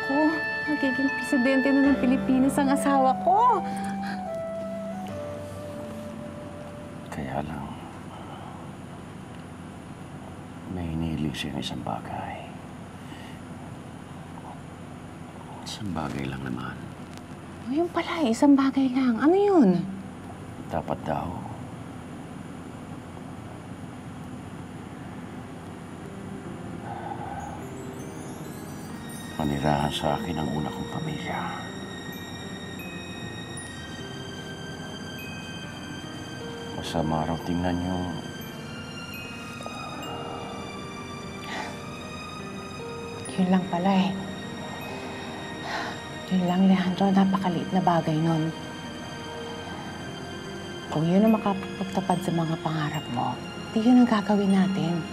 Naku, magiging presidente na ng Pilipinas ang asawa ko. Kaya lang, may hinihiling siyang isang bagay. Isang bagay lang naman. O, yun pala, isang bagay lang. Ano yun? Dapat daw, manirahan sa akin ang una kong pamilya. Masama raw tingnan yung Yun lang pala eh. Yun lang, Alejandro. Napakaliit na bagay nun. Kung yun ang makapagtapad sa mga pangarap mo, di yun ang gagawin natin.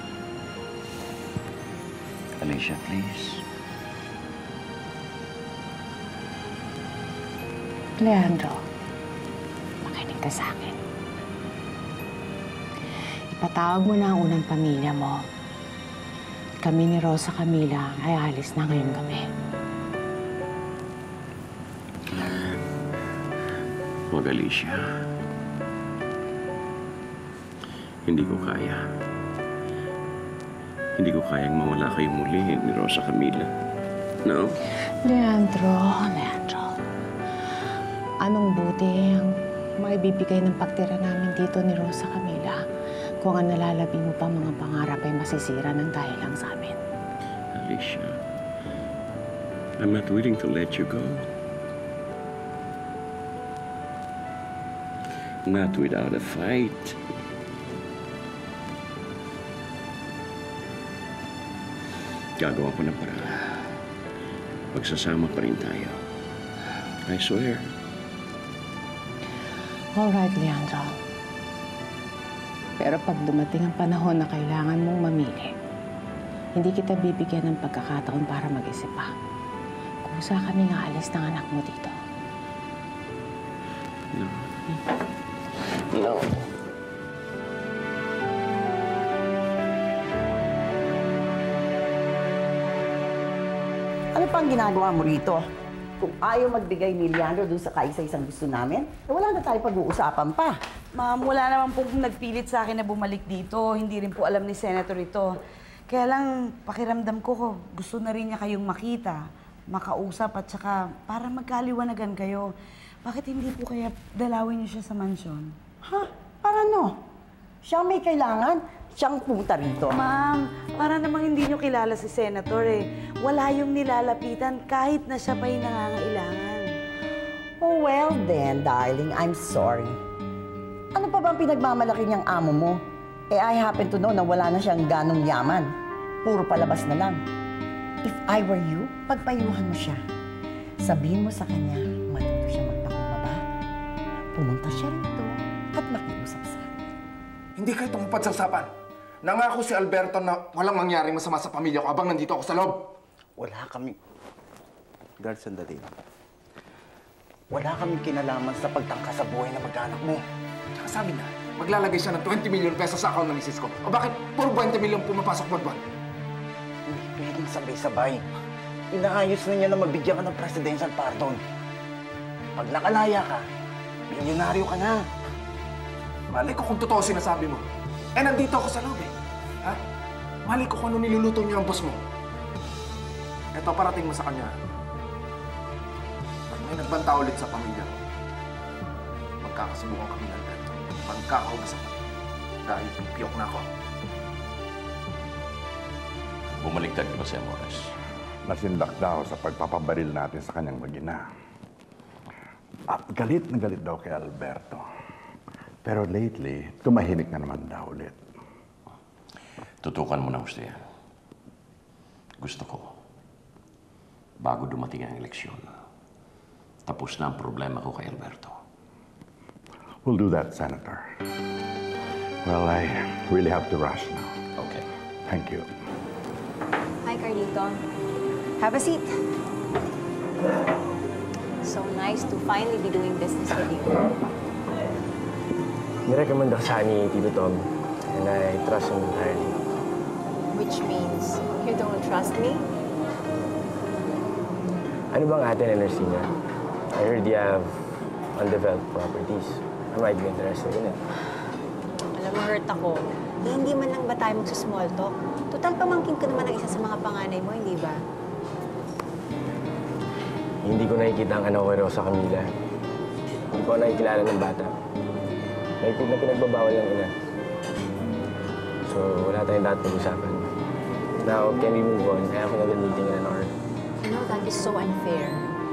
Alicia, please. Alejandro, makinig ka sa akin. Ipatawag mo na ang unang pamilya mo. Kami ni Rosa Camila ay alis na ngayong gabi. Huwag, Alicia. Hindi ko kaya. Hindi ko kayang mawala kayo muli ni Rosa Camila. No? Leandro. Anong buti ang maibibigay ng pagtira namin dito ni Rosa Camila kung ang nalalabi mo pa mga pangarap ay masisira ng dahil lang sa amin? Alicia, I'm not willing to let you go. Not without a fight. Gagawa ko ng paraan. Magsasama pa rin tayo. I swear. All right, Leandro. Pero pag dumating ang panahon na kailangan mong mamili, hindi kita bibigyan ng pagkakataon para mag-isip pa. Kung saan kami nga alis ng anak mo dito. No. No. Ano pang ginagawa mo rito? Kung ayaw magbigay ni Leandro dun sa kaisa-isang gusto namin, wala na tayo pag-uusapan pa. Ma'am, wala naman pong nagpilit sa akin na bumalik dito. Hindi rin po alam ni Senator ito. Kaya lang, pakiramdam ko, gusto na rin niya kayong makita, makausap at saka para magkaliwanagan kayo. Bakit hindi po kaya dalawin niyo siya sa mansyon? Ha? Para no? Siyang may kailangan, siyang punta rito. Ma'am, para namang hindi niyo kilala si Senator eh. Wala yung nilalapitan kahit na siya pa'y nangangailangan. Oh, well then, darling, I'm sorry. Ano pa bang pinagmamalaki niyang amo mo? Eh, I happen to know na wala na siyang ganong yaman. Puro palabas na lang. If I were you, pagpayuhan mo siya. Sabihin mo sa kanya, matuto siya magpakumbaba. Pumunta siya rito at makiusap sa akin. Hindi kayo tumupad sa usapan. Nangako si Alberto na walang mangyaring masama sa pamilya ko habang nandito ako sa loob. Wala kami... Guard, sandali. Wala kaming kinalaman sa pagtangka sa buhay ng mag-anak mo. Tsaka sabi na, maglalagay siya ng 20 million pesos sa account ng misis ko. O bakit puro 20 million pumapasok buwan-buwan? Hindi pwedeng sabay-sabay. Inaayos na niya na mabigyan ka ng presidential pardon. Pag nakalaya ka, milyonaryo ka na. Malay ko kung totoo sinasabi mo. Eh, nandito ako sa loob eh. Ha? Malay ko kung ano niluluto niyo ang boss mo. Eto, parating mo sa kanya. Pag may nagbanta ulit sa pamilya ko, magkakasubukan kami ng Alberto. Pagkakaugasan kami. Dahil pipiyok na ako. Bumaliktad ka ba si Amores? Nasindak daw sa pagpapabaril natin sa kanyang mag-ina. At galit na galit daw kay Alberto. Pero lately, tumahimik na naman daw ulit. Tutukan mo na gusto yan. Gusto ko, bago dumating ang eleksyon, tapos na ang problema ko kay Alberto. We'll do that, Senator. Well, I really have to rush now. Okay. Thank you. Hi, Carlito. Have a seat. So nice to finally be doing business with you. Nirecommend ako sa ni Tito Tom, and I trust him entirely. Which means you don't trust me? Ano bang ate na Ernestina? I heard you have undeveloped properties. I might be interested in it. Alam mo, hurt ako. Hindi man lang ba tayo magsa-small talk? Total, pamangkin ko naman ang isa sa mga panganay mo, hindi ba? Hindi ko nakikita ang anak ko Rosa Camila. Hindi ko nakikilala ng bata. Mahigpit na pinagbabawal ng ina. So, wala tayong dapat pag-usapan. Now, can we move on? Kaya ako nag-meeting in an hour. You know, that is so unfair.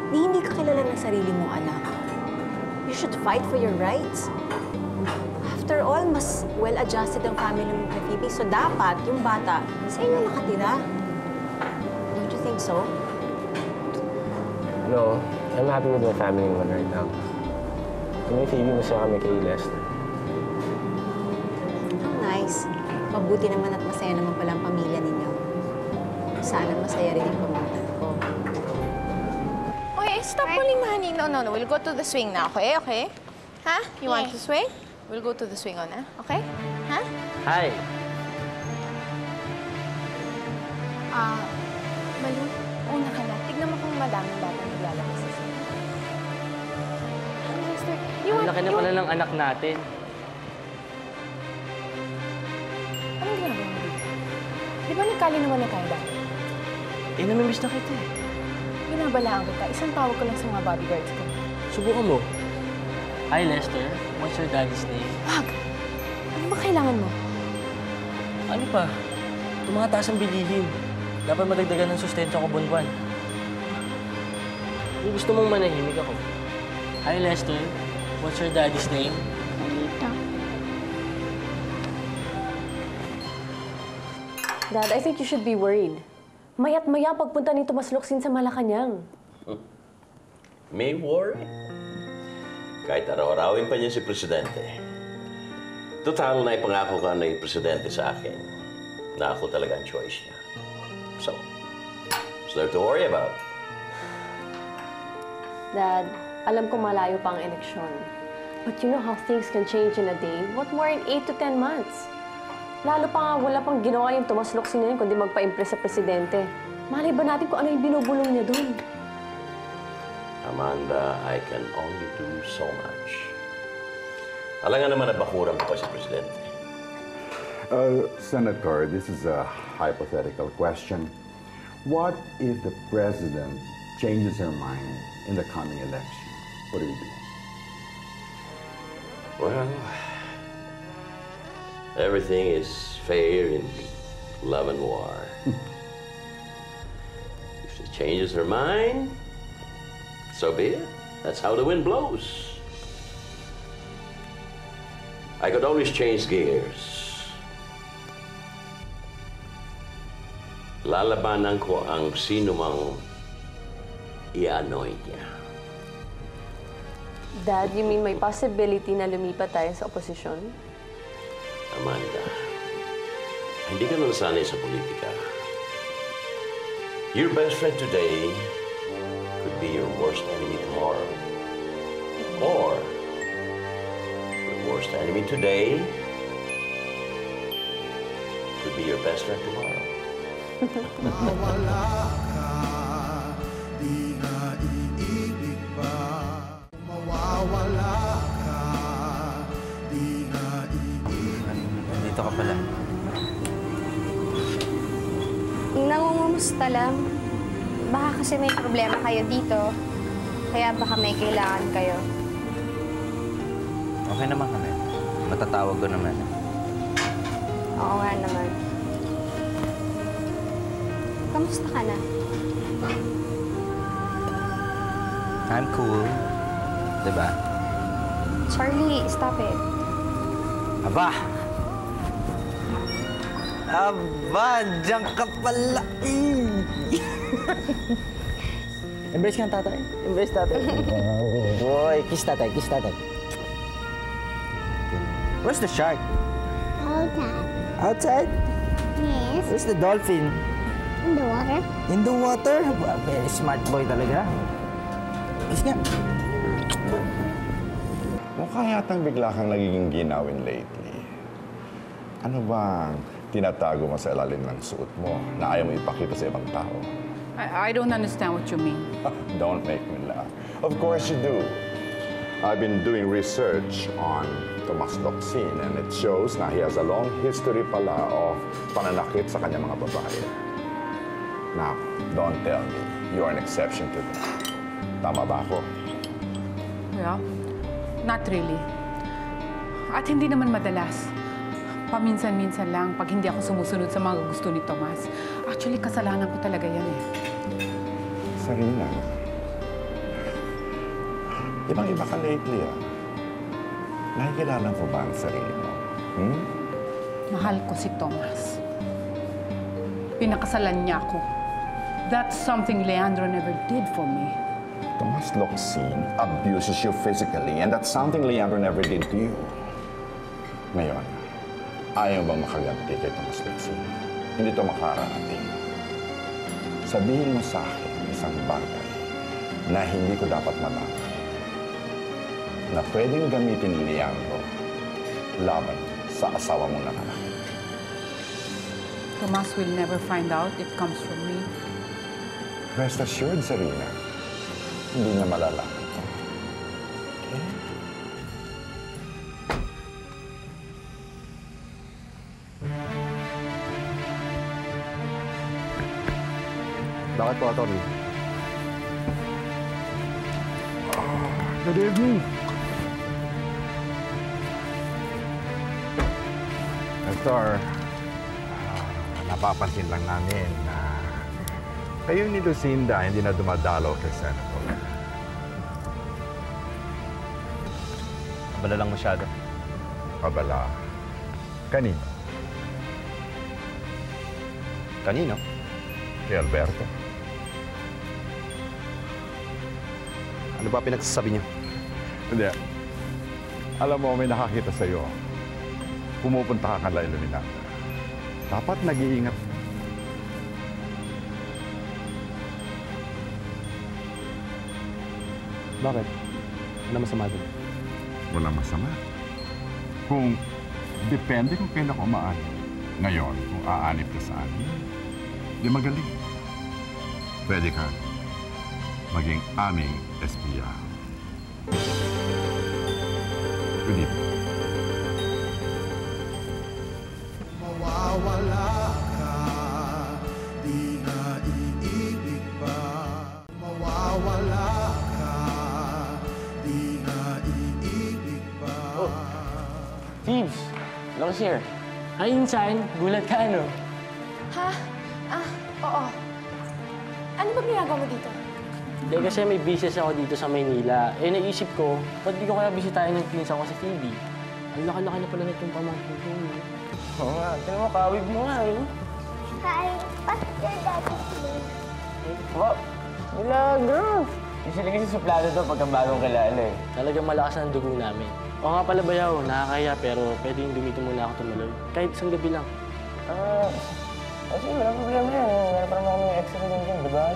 Hindi ka kilala ng sarili mong anak. You should fight for your rights. After all, mas well-adjusted ang family mo kay Phoebe, so dapat yung bata sa inyo nakatira. Don't you think so? No, I'm happy with my family one right now. Kami Phoebe, masaya kami kay Lester. How nice. Mabuti naman at masaya naman pala ang pamilya ninyo. Sana masaya rin yung pamangkin ko. Okay, stop pulling, honey. No. We'll go to the swing now, okay? Huh? You want to swing? We'll go to the swing on, okay? Huh? Hi! Malu, una ka na. Tignan mo kung madaming bata naglalabas sa swing. Mister, Ang laki na pala ng anak natin. Anong ginagawa mo dito? Di ba nagkali naman na tayo dati? Namimiss na kita eh. Binabalaan kita. Isang tawag ko lang sa mga bodyguards ko. Subukan mo. Hi, Lester. What's your daddy's name? Wag! Ano ba kailangan mo? Ano pa? Tumataas ang bilihin. Dapat madagdagan ng sustento ko buwan-buwan. Kung gusto mong manahimik ako. Hi, Lester. What's your daddy's name? Dad, I think you should be worried. Maya't maya pagpunta ni Tomas Locsin sa Malacanang. May worry. Kahit araw-arawin pa niya si Presidente. Total na ipangako ka na yung Presidente sa akin na ako talaga ang choice niya. So, there's nothing to worry about. Dad, alam ko malayo pa ang eleksyon. But you know how things can change in a day? What more in 8 to 10 months? Lalo pa nga wala pang ginawa yung Tomas Locsin na yun kundi magpa-impress sa Presidente. Malay ba natin kung ano yung binubulong niya doon? Amanda, I can only do so much. Alam nga naman na bakuran ko pa si Presidente. Senator, this is a hypothetical question. What if the President changes her mind in the coming election? What do we do? Well, everything is fair in love and war. If she changes her mind, so be it. That's how the wind blows. I could always change gears. Lalabanan ko ang sino mang i-anoint niya. Dad, you mean may possibility na lumipat tayo sa oposisyon? Amanda, hindi ka na nasanay sa politika. Your best friend today could be your worst enemy tomorrow. Or, your worst enemy today could be your best friend tomorrow. Mawala ka, di na iibig pa. Mawawala ka, di na iibig. Nandito ka pala. Nangungumusta lang. Baka kasi may problema kayo dito. Kaya baka may kailangan kayo. Okay naman kami. Matatawag ko naman. Oo nga naman. Kamusta ka na? I'm cool. Diba? Charlie, stop it. Aba! Aba! Diyan ka pala! Embrace ka ng tatay. Embrace tatay. Boy, kiss tatay, kiss tatay. Where's the shark? Outside. Outside? Yes. Where's the dolphin? In the water. In the water? Very smart boy talaga. Kiss nga. Mukha yatang bigla kang nagiging ginawin lately. Ano bang tinatago mo sa ilalim ng suot mo na ayaw mo ipakita sa ibang tao? I don't understand what you mean. Don't make me laugh. Of course you do. I've been doing research on Tomas Locsin and it shows na he has a long history pala of pananakit sa kanyang mga babae. Now, don't tell me you're an exception to that. Tama ba ako? Well, not really. At hindi naman madalas. Paminsan-minsan lang pag hindi ako sumusunod sa mga gusto ni Tomas. Actually, kasalanan ko talaga yan eh. Sarina, ibang-iba ka lately, ah. Nakikilala mo ba ang sarili mo? Hmm? Mahal ko si Tomas. Pinakasalan niya ako. That's something Leandro never did for me. Tomas Locsin abuses you physically and that's something Leandro never did to you. Ngayon, ayaw bang makaganti kay Tomas Locsin? Hindi to makarating. Sabihin mo sa akin isang bagay na hindi ko dapat malaman na pwedeng gamitin ni Leandro laban sa asawa mo na anak. Tomas will never find out it comes from me. Rest assured, Sarina, hindi niya malalaman to. Okay? Bakit po, Atty.? Good evening. Hector, napapansin lang namin na kayo ni Lucinda hindi na dumadalaw kay Senator. Abala lang masyado. Abala? Kanino? Kanino? Kay Alberto. Ano ba pinagsasabi niyo? Hindi. Alam mo, may nakakita sa'yo. Pumupunta ka kay Lumina. Dapat nag-iingat. Bakit? Ano masama doon? Walang masama. Kung depende kung kailan ka umaanip. Ngayon, kung aanip ka sa amin, di magaling. Pwede ka maging aming espiya. Good evening. Mawawala ka, di na iibig pa. Mawawala ka, di na iibig pa. Oh, Thebes! Long's here. Hi, Insan. Gulat ka, ano? Ha? Oo. Ano ba ginagawa mo dito? Hindi, kasi may business ako dito sa Maynila. Eh, naisip ko, ba't di ko kaya bisitahin ng pinsan ko sa Phoebe? Ang laki-laki na pala na itong pamangkin ko. Oo nga. Tignan mo, kawig mo nga, eh. Hi, what's your daddy's name? Oh, Milagro! Usually kasi suplado to pagka bagong kilala, eh. Talagang malakas ang dugo namin. Oo nga pala, Bayaw. Nakakaya, pero pwede yung gamitin muna ako tumuloy. Kahit isang gabi lang. Kasi walang problema yan. Meron pa naman kami extra din dyan, diba?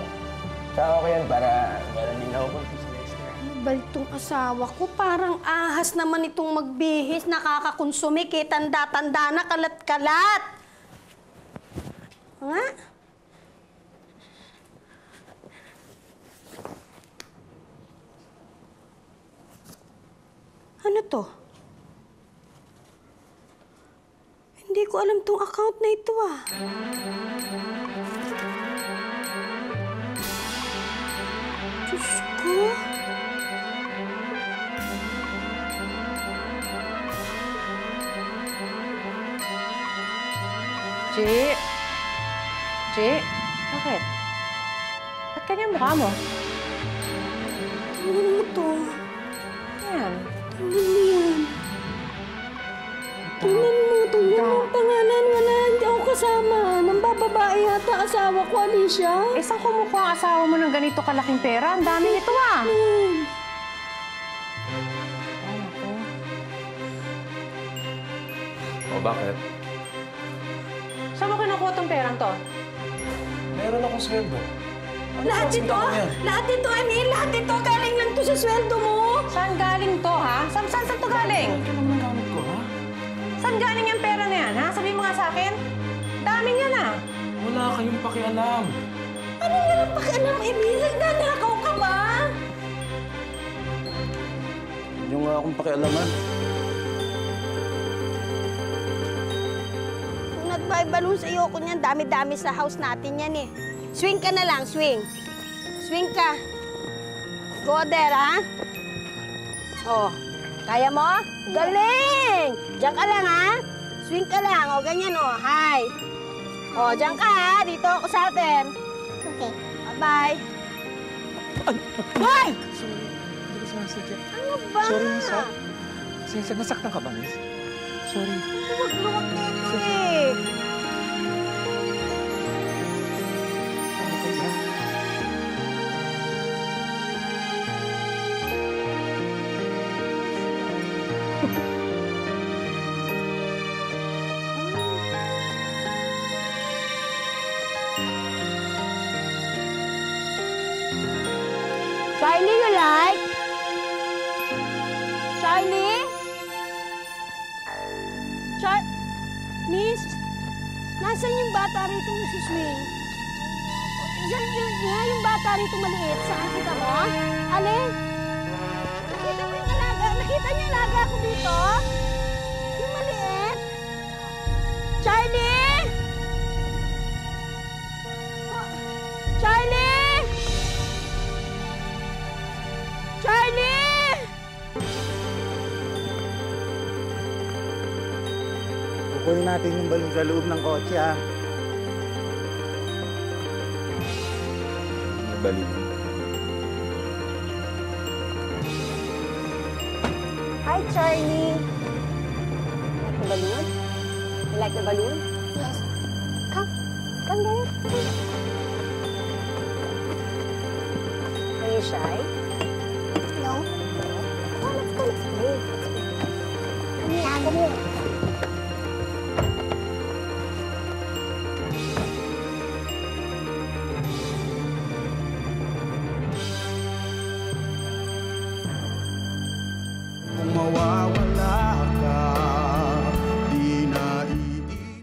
Tsaka ako yan para meron din ako kung semester. Baltong asawa ko, parang ahas naman itong magbihis, nakakakonsumi, tanda-tanda na, kalat-kalat. Nga? Ano to? Hindi ko alam tong account na ito, ah. Diyos ko. Chi? Bakit? Ba't kanya mukha mo? Ano mo to? Ayan. Tingnan mo yan. Tingnan mo, tingnan mo ang pangalan. Wala, hindi ako kasama. Nang bababae yata asawa ko, Alicia. Isang kumukha ang asawa mo ng ganito kalaking pera. Ang dami nito, ah. O, bakit? Saan mo kinukuha tong perang to? Meron akong sweldo. Lahat ito, lahat ito, galing lang to sa sweldo mo. Saan galing to, ha? Saan to galing? Ito naman gamit ko, ha? Saan galing yung pera na yan, ha? Sabihin mo nga sa akin. Dami niyan, ah. Wala kayong pakialam. Ano walang pakialam, Emil? Nagnanakaw ka ba? Yung nga akong pakialaman. Kung nagbabalon sa iyo ko niyan, dami-dami sa house natin yan eh. Swing ka na lang, swing. Swing ka. Go there, ha? Oh, kaya mo? Galing! Diyan ka lang, ha? Swing ka lang. O, ganyan, o. Hi. O, diyan ka, ha? Dito ako sa atin. Okay. Bye-bye. Hoy! Sorry, hindi ko sinasadya. Ano ba? Sorry, Miss, ha? Pasensya, nasaktan ka ba, Miss? Sorry. Huwag-luwag na ito, eh. Charlie, you like? Charlie? Miss? Nasaan yung bata rito nagsiswing? Yan yung bata rito maliit. Saan kita mo? Alin? Nakita mo yung alaga? Nakita niyo yung alaga ko dito? Yung maliit? Charlie? Charlie? Charlie! Kukunin natin yung balon sa loob ng kotse, ha? Balon. Hi, Charlie. Like the balloon? You like the balloon? Yes. Come. Come, Derek. Come. Are you shy? No. Come on, let's go. Let's play. Come here. Come here. Kung mawawala